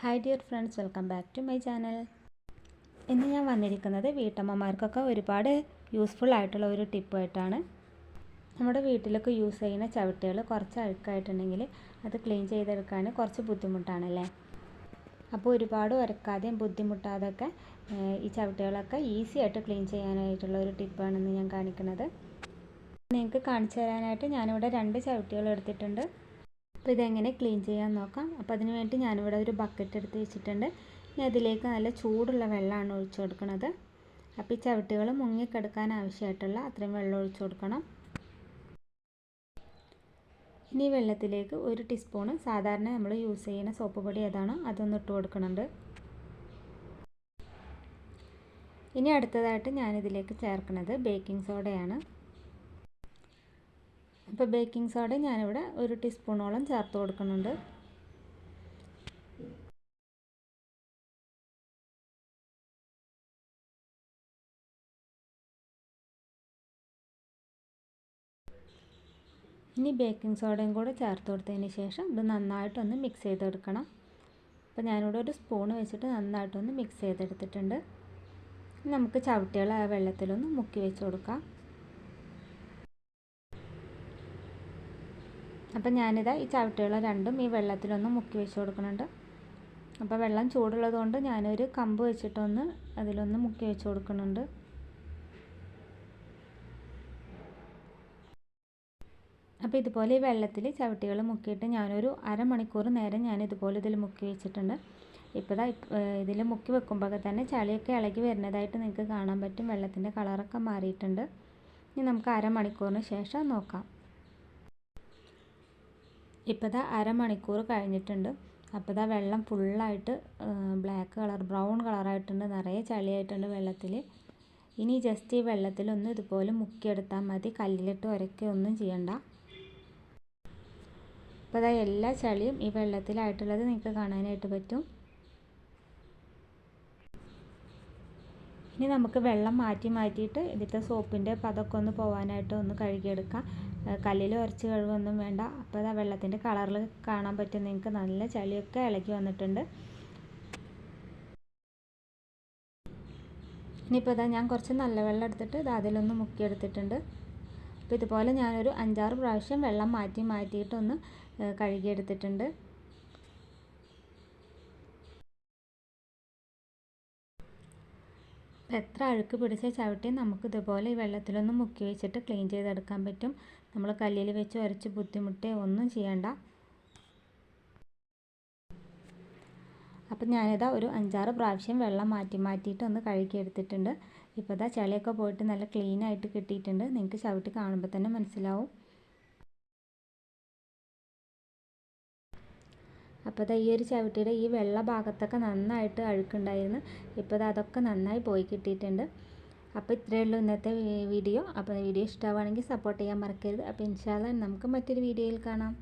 Hi dear friends, welcome back to my channel. ഇന്ന് ഞാൻ വന്നിരിക്കുന്നത് വീട്ടമ്മമാർക്കൊക്കെ ഒരുപാട് യൂസ്ഫുൾ ആയിട്ടുള്ള ഒരു ടിപ്പായിട്ടാണ്. നമ്മുടെ വീട്ടിലൊക്കെ യൂസ് ചെയ്യുന്ന ചവിട്ടികൾ കുറച്ച് അഴുക്കായിട്ടുണ്ടെങ്കിൽ അത് ക്ലീൻ ചെയ്തെടുക്കാൻ കുറച്ച് ബുദ്ധിമുട്ടാണല്ലേ. അപ്പോൾ ഒരുപാട് ഉരക്കാതെയും ബുദ്ധിമുട്ടാതൊക്കെ ഈ ചവിട്ടികളൊക്കെ ഈസി ആയിട്ട് ക്ലീൻ ചെയ്യാനായിട്ടുള്ള ഒരു ടിപ്പാണെന്ന് ഞാൻ കാണിക്കുന്നത്. നിങ്ങൾക്ക് കാണിച്ചു തരാനായിട്ട് ഞാനിവിടെ 2 ചവിട്ടികൾ എടുത്തിട്ടുണ്ട്. അപ്പോൾ ഇതെങ്ങനെ ക്ലീൻ ചെയ്യാൻ നോക്കാം. അപ്പോൾ അതിന് വേണ്ടി ഞാനിവിടെ ഒരു ബക്കറ്റ് എടുത്ത് വെച്ചിട്ടുണ്ട്. ഇനി അതിലേക്ക് നല്ല ചൂടുള്ള വെള്ളമാണ് ഒഴിച്ചു കൊടുക്കുന്നത്. അപ്പോൾ ഈ ചവിട്ടികൾ മുങ്ങിക്കിടക്കാൻ ആവശ്യമായിട്ടുള്ള അത്രയും വെള്ളം ഒഴിച്ചു കൊടുക്കണം. ഇനി വെള്ളത്തിലേക്ക് 1 ടീസ്പൂൺ സാധാരണ നമ്മൾ യൂസ് ചെയ്യുന്ന സോപ്പ് പൊടി ഏതാണോ അതൊന്ന് ഇട്ട് കൊടുക്കുന്നുണ്ട്. ഇനി അടുത്തതായിട്ട് ഞാനിതിലേക്ക് ചേർക്കുന്നത് ബേക്കിംഗ് സോഡയാണ്. അപ്പോൾ ബേക്കിംഗ് സോഡ ഞാനിവിടെ 1 ടീസ്പൂണോളം ചേർത്ത് കൊടുക്കുന്നുണ്ട്. ഇനി ബേക്കിംഗ് സോഡയും കൂടെ ചേർത്ത് കൊടുത്തതിന് ശേഷം ഇത് നന്നായിട്ടൊന്ന് മിക്സ് ചെയ്തെടുക്കണം. അപ്പോൾ ഞാനിവിടെ ഒരു സ്പൂൺ വെച്ചിട്ട് നന്നായിട്ടൊന്ന് മിക്സ് ചെയ്തെടുത്തിട്ടുണ്ട്. നമുക്ക് ചവിട്ടികൾ ആ വെള്ളത്തിലൊന്ന് മുക്കി വെച്ച് കൊടുക്കാം. അപ്പം ഞാനിതാ ഈ ചവിട്ടികൾ രണ്ടും ഈ വെള്ളത്തിലൊന്ന് മുക്കി വെച്ച് കൊടുക്കുന്നുണ്ട്. അപ്പോൾ വെള്ളം ചൂടുള്ളത് കൊണ്ട് ഞാനൊരു കമ്പ് വെച്ചിട്ടൊന്ന് അതിലൊന്ന് മുക്കി വെച്ച് കൊടുക്കുന്നുണ്ട്. അപ്പോൾ ഇതുപോലെ ഈ വെള്ളത്തിൽ ചവിട്ടികൾ മുക്കിയിട്ട് ഞാനൊരു അരമണിക്കൂർ നേരം ഞാനിതുപോലെ ഇതിൽ മുക്കി വെച്ചിട്ടുണ്ട്. ഇപ്പോൾ ഇതിൽ മുക്കി വെക്കുമ്പോൾ തന്നെ ചളിയൊക്കെ ഇളകി വരുന്നതായിട്ട് നിങ്ങൾക്ക് കാണാൻ പറ്റും. വെള്ളത്തിൻ്റെ കളറൊക്കെ മാറിയിട്ടുണ്ട്. ഇനി നമുക്ക് അരമണിക്കൂറിന് ശേഷം നോക്കാം. ഇപ്പോൾ അരമണിക്കൂർ കഴിഞ്ഞിട്ടുണ്ട്. അപ്പോൾ വെള്ളം ഫുള്ളായിട്ട് ബ്രൗൺ കളറായിട്ടുണ്ട്. നിറയെ ചളിയായിട്ടുണ്ട് വെള്ളത്തിൽ. ഇനി ജസ്റ്റ് ഈ വെള്ളത്തിലൊന്ന് ഇതുപോലെ മുക്കിയെടുത്താൽ മതി. കല്ലിലിട്ട് ഉരയ്ക്കുകയൊന്നും ചെയ്യണ്ട. അപ്പോൾ എല്ലാ ചളിയും ഈ വെള്ളത്തിലായിട്ടുള്ളത് നിങ്ങൾക്ക് കാണാനായിട്ട് പറ്റും. ഇനി നമുക്ക് വെള്ളം മാറ്റിയിട്ട് ഇതിൻ്റെ സോപ്പിൻ്റെ പതൊക്കെ ഒന്ന് പോകാനായിട്ട് ഒന്ന് കഴുകിയെടുക്കാം. കല്ലിൽ ഉരച്ച് കഴുകൊന്നും വേണ്ട. അപ്പോൾ വെള്ളത്തിൻ്റെ കളറിൽ കാണാൻ പറ്റും നിങ്ങൾക്ക് നല്ല ചളിയൊക്കെ ഇളകി വന്നിട്ടുണ്ട്. ഇനിയിപ്പോൾ ഞാൻ കുറച്ച് നല്ല വെള്ളം എടുത്തിട്ട് അതിലൊന്ന് മുക്കിയെടുത്തിട്ടുണ്ട്. അപ്പോൾ ഇതുപോലെ ഞാനൊരു 5-6 പ്രാവശ്യം വെള്ളം മാറ്റിയിട്ടൊന്ന് കഴുകിയെടുത്തിട്ടുണ്ട്. എത്ര അഴുക്ക് പിടിച്ച ചവിട്ടി നമുക്ക് ഇതുപോലെ ഈ വെള്ളത്തിലൊന്ന് മുക്കി വെച്ചിട്ട് ക്ലീൻ ചെയ്തെടുക്കാൻ പറ്റും. നമ്മൾ കല്ലിൽ വെച്ച് ഉരച്ച് ബുദ്ധിമുട്ടേ ഒന്നും ചെയ്യണ്ട. അപ്പം ഞാനിതാ ഒരു 5-6 പ്രാവശ്യം വെള്ളം മാറ്റിയിട്ട് ഒന്ന് കഴുകിയെടുത്തിട്ടുണ്ട്. ഇപ്പോൾ ചളിയൊക്കെ പോയിട്ട് നല്ല ക്ലീനായിട്ട് കിട്ടിയിട്ടുണ്ട്. നിങ്ങൾക്ക് ചവിട്ടി കാണുമ്പോൾ തന്നെ മനസ്സിലാവും. അപ്പോൾ ഈ ഒരു ചവിട്ടിയുടെ ഈ വെള്ള ഭാഗത്തൊക്കെ നന്നായിട്ട് അഴുക്കുണ്ടായിരുന്നു. ഇപ്പോൾ അതൊക്കെ നന്നായി പോയി കിട്ടിയിട്ടുണ്ട്. അപ്പോൾ ഇത്രയേ ഉള്ളൂ ഇന്നത്തെ വീഡിയോ. അപ്പോൾ വീഡിയോ ഇഷ്ടമാവുകയാണെങ്കിൽ സപ്പോർട്ട് ചെയ്യാൻ മറക്കരുത്. അപ്പോൾ ഇൻഷാ അല്ലാഹ് നമുക്ക് മറ്റൊരു വീഡിയോയിൽ കാണാം.